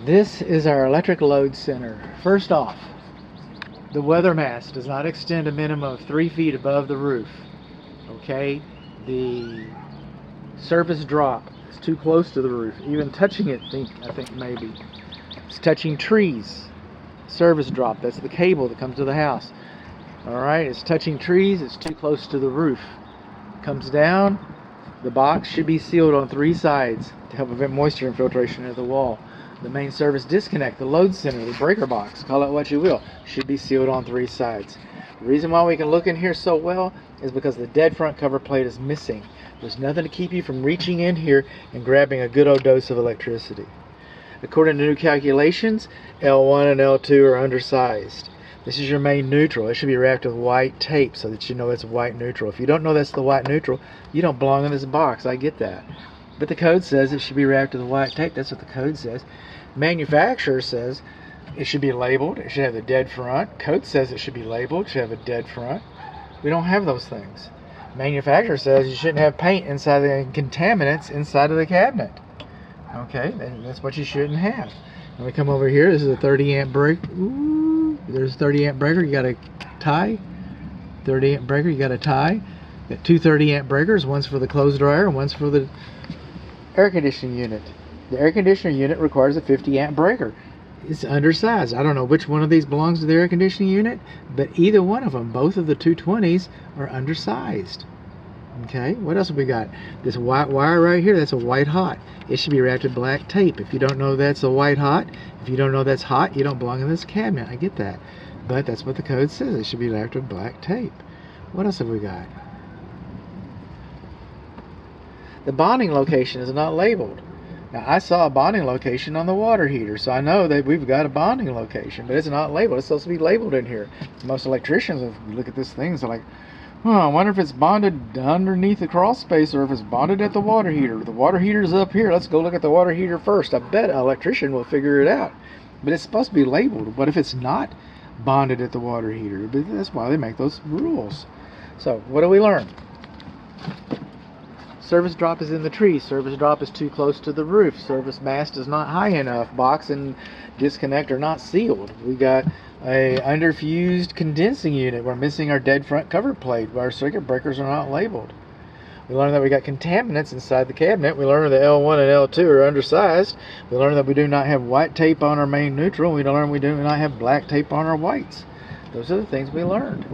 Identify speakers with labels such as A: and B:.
A: This is our electric load center. First off, the weather mast does not extend a minimum of 3 feet above the roof. Okay? The surface drop is too close to the roof. Even touching it, I think maybe. It's touching trees. Service drop, that's the cable that comes to the house. Alright, it's touching trees, it's too close to the roof. Comes down, the box should be sealed on 3 sides to help prevent moisture infiltration into the wall. The main service disconnect, the load center, the breaker box, call it what you will, should be sealed on 3 sides. The reason why we can look in here so well is because the dead front cover plate is missing. There's nothing to keep you from reaching in here and grabbing a good old dose of electricity. According to new calculations, L1 and L2 are undersized. This is your main neutral. It should be wrapped with white tape so that you know it's white neutral. If you don't know that's the white neutral, you don't belong in this box. I get that. But the code says it should be wrapped with white tape. That's what the code says. Manufacturer says it should be labeled. It should have the dead front. Code says it should be labeled. It should have a dead front. We don't have those things. Manufacturer says you shouldn't have paint inside the contaminants inside of the cabinet. Okay, that's what you shouldn't have. When we come over here, this is a 30 amp break. Ooh, there's a 30 amp breaker. You got a tie. 30 amp breaker. You got a tie. Got 2 30 amp breakers. One's for the clothes dryer and one's for the air conditioning unit. The air conditioner unit requires a 50 amp breaker. It's undersized. I don't know which one of these belongs to the air conditioning unit, but either one of them, both of the 220s, are undersized. Okay, what else have we got? This white wire right here, that's a white hot. It should be wrapped with black tape. If you don't know that's a white hot, if you don't know that's hot, you don't belong in this cabinet. I get that. But that's what the code says. It should be wrapped with black tape. What else have we got? The bonding location is not labeled. Now, I saw a bonding location on the water heater, so I know that we've got a bonding location, but it's not labeled. It's supposed to be labeled in here. Most electricians, if you look at this thing, they're like, oh, I wonder if it's bonded underneath the crawl space or if it's bonded at the water heater. The water heater's up here. Let's go look at the water heater first. I bet an electrician will figure it out. But it's supposed to be labeled. What if it's not bonded at the water heater? But that's why they make those rules. So, what do we learn? Service drop is in the tree. Service drop is too close to the roof. Service mast is not high enough. Box and disconnect are not sealed. We got a underfused condensing unit. We're missing our dead front cover plate. Our circuit breakers are not labeled. We learned that we got contaminants inside the cabinet. We learned that L1 and L2 are undersized. We learned that we do not have white tape on our main neutral. We learned we do not have black tape on our whites. Those are the things we learned.